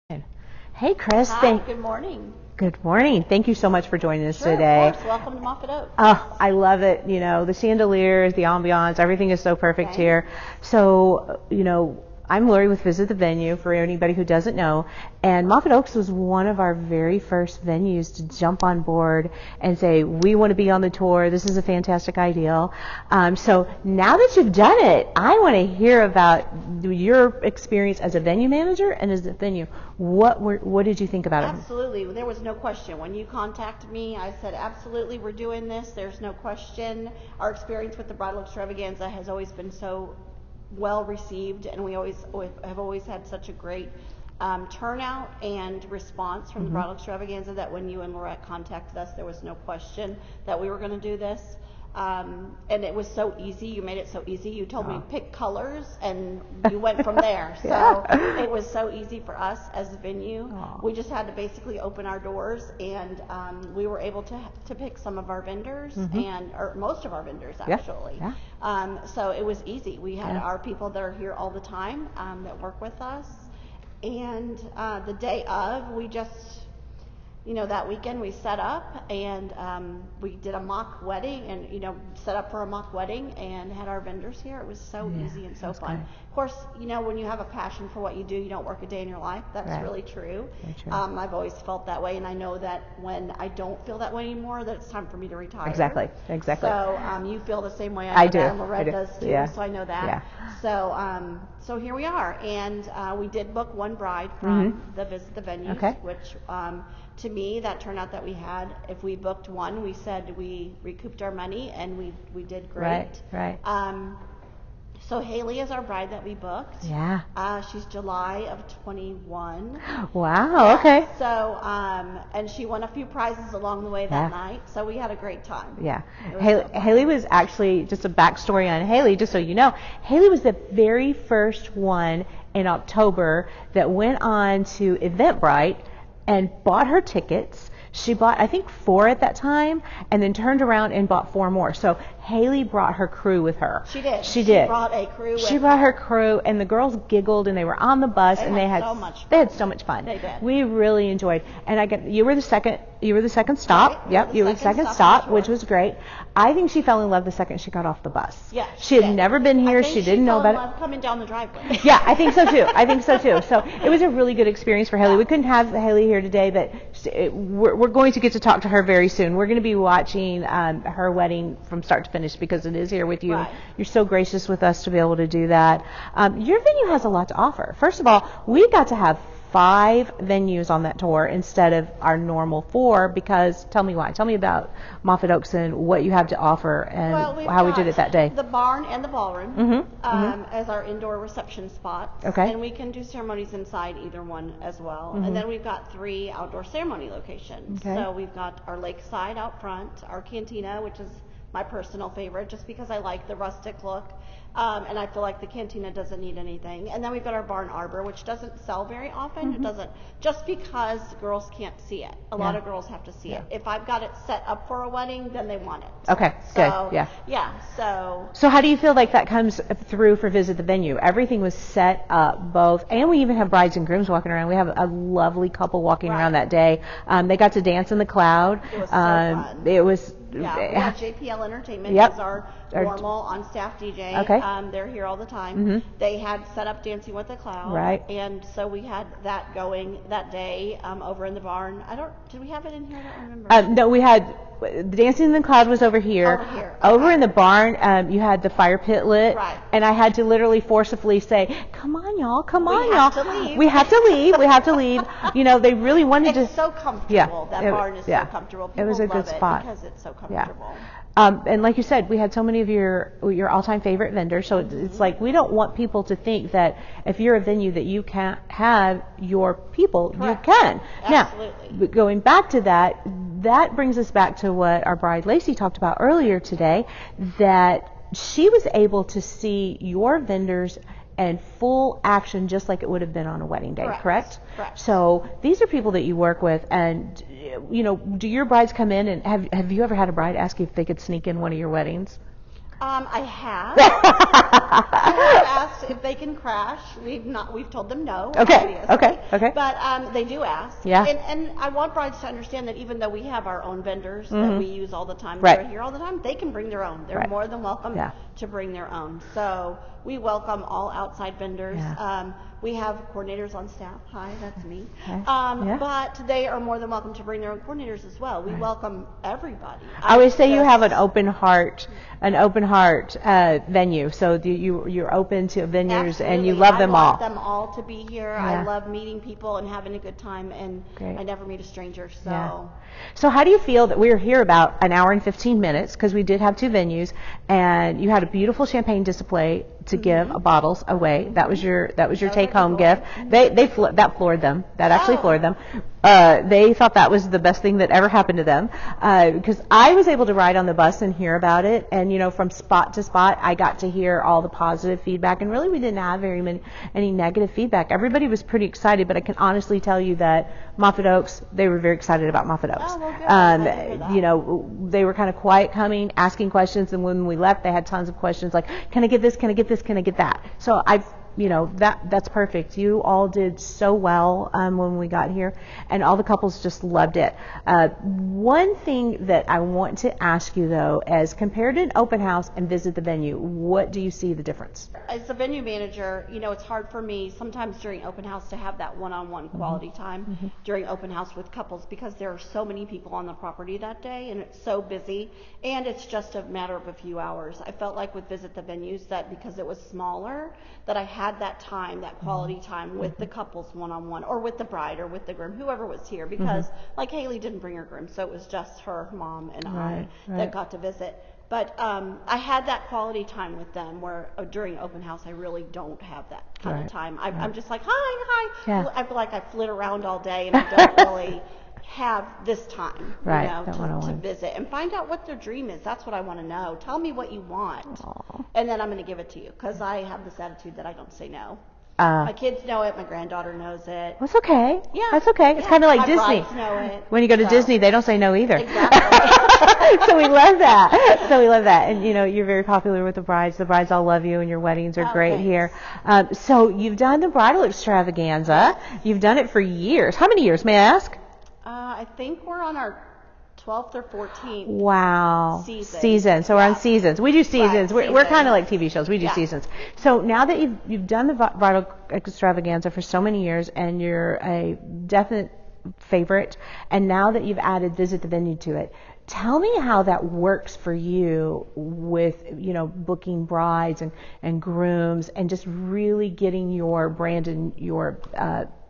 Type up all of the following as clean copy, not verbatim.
Hey, Chris. Hi, good morning. Good morning. Thank you so much for joining us today. Of course. Welcome to Moffitt Oaks. Oh, I love it. The chandeliers, the ambiance, everything is so perfect here. So, I'm Lori with Visit the Venue, for anybody who doesn't know. And Moffitt Oaks was one of our very first venues to jump on board and say, we want to be on the tour. This is a fantastic idea. So now that you've done it, I want to hear about your experience as a venue manager and as a venue. What did you think about it? Absolutely. There was no question. When you contacted me, I said, absolutely, we're doing this. There's no question. Our experience with the Bridal Extravaganza has always been so well received, and we have always had such a great turnout and response from the Bridal Extravaganza that when you and Lorette contacted us, there was no question that we were going to do this. And it was so easy. You made it so easy. You told me pick colors, and you went from there. So it was so easy for us as a venue. We just had to basically open our doors, and we were able to pick some of our vendors or most of our vendors actually. So it was easy. We had our people that are here all the time that work with us, and the day of, we just. That weekend we set up and we did a mock wedding and, set up for a mock wedding and had our vendors here. It was so easy and so fun. Great. Of course, when you have a passion for what you do, you don't work a day in your life. That's really true. I've always felt that way, and I know that when I don't feel that way anymore, that it's time for me to retire. Exactly. So you feel the same way. I do. And Lorette does too, so I know that. So here we are, and we did book one bride from the Visit the Venues, which to me, that turnout that we had, if we booked one, we said we recouped our money, and we did great. Right. So Haley is our bride that we booked. Yeah. She's July of 21. Wow. Okay. So, and she won a few prizes along the way that night. So we had a great time. Yeah. Haley was actually, just a backstory on Haley, just so you know, Haley was the very first one in October that went on to Eventbrite and bought her tickets. She bought, I think, 4 at that time, and then turned around and bought 4 more. So Haley brought her crew with her. She did. She did. Brought a crew with her. She brought her crew, and the girls giggled, and they were on the bus, and they had so much fun. They had so much fun. They did. We really enjoyed. And you were the second stop. Right. Yep, you were the second stop, which was great. I think she fell in love the second she got off the bus. Yeah. She had never been here. She didn't know about it. Coming down the driveway. Yeah, I think so too. So it was a really good experience for Haley. We couldn't have Haley here today, but we're going to get to talk to her very soon. We're going to be watching her wedding from start to finish because it is here with you. Right. You're so gracious with us to be able to do that. Your venue has a lot to offer. First of all, we got to have 5 venues on that tour instead of our normal 4, because tell me why. Tell me about Moffitt Oaks and what you have to offer and how we did it that day. The barn and the ballroom as our indoor reception spots. Okay. And we can do ceremonies inside either one as well. And then we've got 3 outdoor ceremony locations. Okay. So we've got our lakeside out front, our cantina, which is my personal favorite just because I like the rustic look. And I feel like the cantina doesn't need anything. And then we've got our barn arbor, which doesn't sell very often. It doesn't, just because girls can't see it. A lot of girls have to see it. If I've got it set up for a wedding, then they want it. Okay, so, good. Yeah. So how do you feel like that comes through for Visit the Venue? Everything was set up both, and we even have brides and grooms walking around. We have a lovely couple walking around that day. They got to dance in the cloud. It was so fun. It was. Yeah, we have JPL Entertainment as our normal on-staff DJ. Okay. They're here all the time. They had set up Dancing with the Cloud. Right. And so we had that going that day over in the barn. Did we have it in here? I don't remember. No, we had, the Dancing in the Cloud was over here. Over in the barn, you had the fire pit lit. Right. And I had to literally forcibly say, come on, y'all, come on, y'all. We have to leave. We have to leave. They really wanted to. It's so comfortable. Yeah, that barn is so comfortable. People it was a good spot. Because it's so comfortable. Yeah. And like you said, we had so many of your all-time favorite vendors. So it's like we don't want people to think that if you're a venue that you can't have your people, Correct. you can. Absolutely. Now, going back to that brings us back to what our bride Lacey talked about earlier today, that she was able to see your vendors and full action just like it would have been on a wedding day, correct? Correct. So these are people that you work with, and do your brides come in, and have you ever had a bride ask you if they could sneak in one of your weddings? I have. I have asked if they can crash. We've told them no. Okay, obviously. okay. But they do ask. Yeah. And I want brides to understand that even though we have our own vendors that we use all the time, Right. they're here all the time, they can bring their own. They're Right. more than welcome Yeah. to bring their own. So we welcome all outside vendors. Yeah. We have coordinators on staff. Hi, that's me. Okay. Yeah. But they are more than welcome to bring their own coordinators as well. We welcome everybody. I always say you have an open heart venue. So you're open to vendors and you love them all. I want them all to be here. Yeah. I love meeting people and having a good time, and Great. I never meet a stranger. So. Yeah. So how do you feel that we're here about an hour and 15 minutes, because we did have two venues, and you had a beautiful champagne display to give bottles away. That was your take home gift. That floored them. That actually floored them. They thought that was the best thing that ever happened to them, because I was able to ride on the bus and hear about it, and from spot to spot I got to hear all the positive feedback, and really we didn't have any negative feedback. Everybody was pretty excited, but I can honestly tell you that Moffitt Oaks, they were very excited about Moffitt Oaks. Oh, well, good. I'm glad to hear that. They were kind of quiet coming, asking questions, and when we left they had tons of questions like, can I get this, can I get this, can I get that? So that's perfect. You all did so well when we got here, and all the couples just loved it. One thing that I want to ask you, though, as compared to an open house and visit the venue, what do you see the difference? As a venue manager, it's hard for me sometimes during open house to have that one-on-one quality time during open house with couples, because there are so many people on the property that day and it's so busy, and it's just a matter of a few hours. I felt like with Visit the Venues that because it was smaller, that I had that time, that quality time with the couples one-on-one, or with the bride or with the groom, whoever was here, because like Haley didn't bring her groom, so it was just her mom and I that got to visit. But I had that quality time with them, where during open house I really don't have that kind of time. I'm just like, hi. Yeah. I feel like I flit around all day and I don't really have this time, to visit and find out what their dream is. That's what I want to know. Tell me what you want. Aww. And then I'm going to give it to you, because I have this attitude that I don't say no. My kids know it. My granddaughter knows it. That's okay. Yeah. That's okay. It's kind of like my Disney. brides know it. When you go to Disney, they don't say no either. Exactly. So we love that. And you're very popular with the brides. The brides all love you, and your weddings are great here. So you've done the bridal extravaganza. You've done it for years. How many years, may I ask? I think we're on our 12th or 14th. Wow. Season. So we're on seasons. We do seasons. Right, We're kind of like TV shows. We do Yeah. seasons. So now that you've done the bridal extravaganza for so many years, and you're a definite favorite, and now that you've added Visit the Venue to it, tell me how that works for you with, booking brides and grooms, and just really getting your brand and your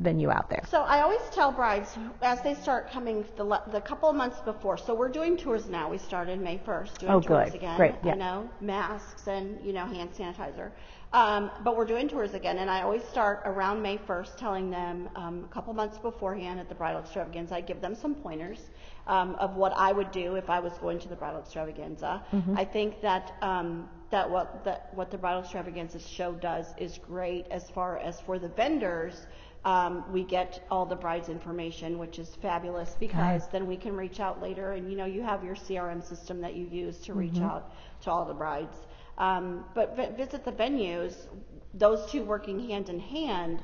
venue out there. So I always tell brides, as they start coming the couple of months before, so we're doing tours now. We started May 1st doing tours again. Great. Yeah. Masks and, hand sanitizer. But we're doing tours again, and I always start around May 1st telling them a couple months beforehand at the bridal extravaganza. I give them some pointers of what I would do if I was going to the bridal extravaganza. I think that what the bridal extravaganza show does is great as far as for the vendors. We get all the bride's information, which is fabulous, because then we can reach out later, and you have your CRM system that you use to reach out to all the brides. But Visit the Venues, those two working hand in hand,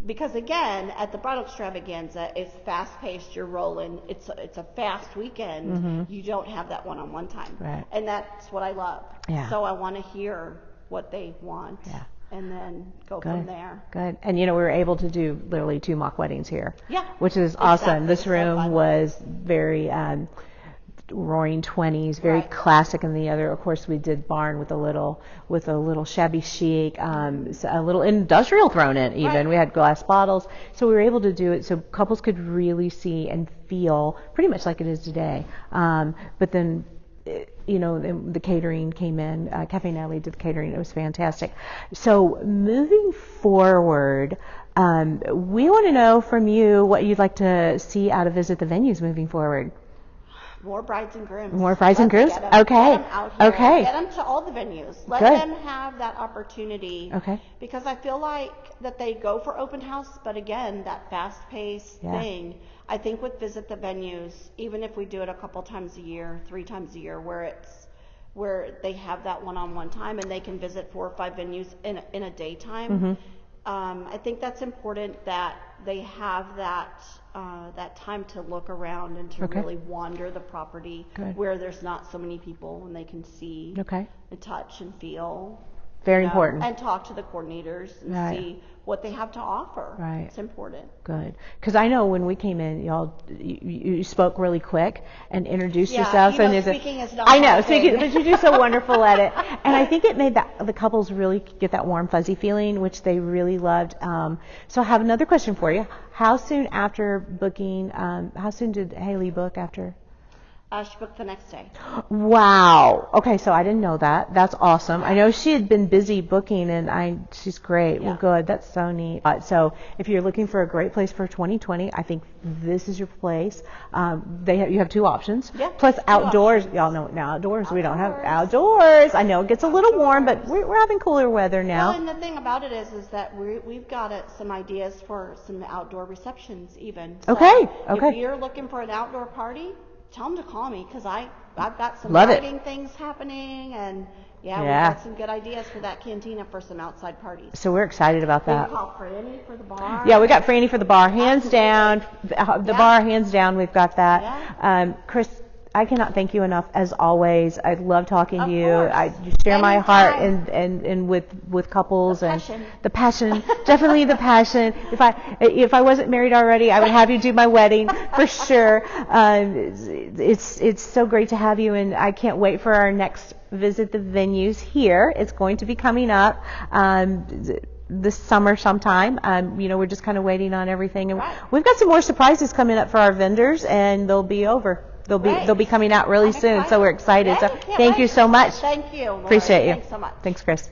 because again, at the bridal extravaganza, it's fast-paced, you're rolling, it's a fast weekend, you don't have that one-on-one time. Right. And that's what I love. Yeah. So I want to hear what they want. Yeah. And then go from there. Good. And we were able to do literally 2 mock weddings here. Yeah. Which is awesome. Exactly. This room was very roaring 20s, very classic, and the other, of course, we did barn with a little shabby chic, a little industrial thrown in even. Right. We had glass bottles, so we were able to do it so couples could really see and feel pretty much like it is today. But then the catering came in. Cafe Natalie did the catering. It was fantastic. So moving forward, we want to know from you what you'd like to see out of Visit the Venues moving forward. More brides and grooms. More brides and grooms? Get them, Okay. Get them out here. Okay. Get them to all the venues. Let Good. them have that opportunity. Okay. Because I feel like that they go for open house, but again, that fast-paced thing. I think with Visit the Venues, even if we do it a couple times a year, 3 times a year, where it's where they have that one-on-one time and they can visit 4 or 5 venues in a daytime. Mm-hmm. I think that's important that they have that time to look around and to Okay. really wander the property Good. where there's not so many people and they can see Okay. and touch and feel. Very you know, important. And talk to the coordinators and Right. see what they have to offer. Right. It's important. Good. Because I know when we came in, you spoke really quick and introduced Yeah, yourselves. you know, and it's speaking is not I know, my speaking, thing. but you do so wonderful at it. And I think it made the couples really get that warm, fuzzy feeling, which they really loved. So I have another question for you. How soon after booking, how soon did Haley book after? She booked the next day. Wow. Okay, so I didn't know that. That's awesome. I know she had been busy booking, and she's great. Yeah. Well, good. That's so neat. So if you're looking for a great place for 2020, I think this is your place. You have 2 options. Yeah, Plus 2 outdoors. options. Y'all know now outdoors. We don't have Outdoors. outdoors. I know it gets a little warm, but we're having cooler weather now. Well, and the thing about it is that we've got some ideas for some outdoor receptions even. So Okay. If you're looking for an outdoor party, tell them to call me because I've got some Love it. lighting things happening and we've Yeah. got some good ideas for that cantina for some outside parties. So we're excited about We that. call Franny for the bar. Yeah, we got Franny for the bar, hands down. The Yeah. bar, hands down. We've got that. Yeah. Chris, I cannot thank you enough as always. I love talking Of to you. course. You share my heart Anytime. and with couples The and passion. the passion, definitely the passion. If I wasn't married already, I would have you do my wedding for sure. It's so great to have you, and I can't wait for our next visit the venues here. It's going to be coming up. This summer sometime. We're just kind of waiting on everything, and Right. we've got some more surprises coming up for our vendors, and they'll be over. Great. They'll be coming out really I'm soon, excited. so we're excited. Yeah, So can't thank you wait. so much. Thank you, Lori. Appreciate you. Thanks so much. Thanks, Chris.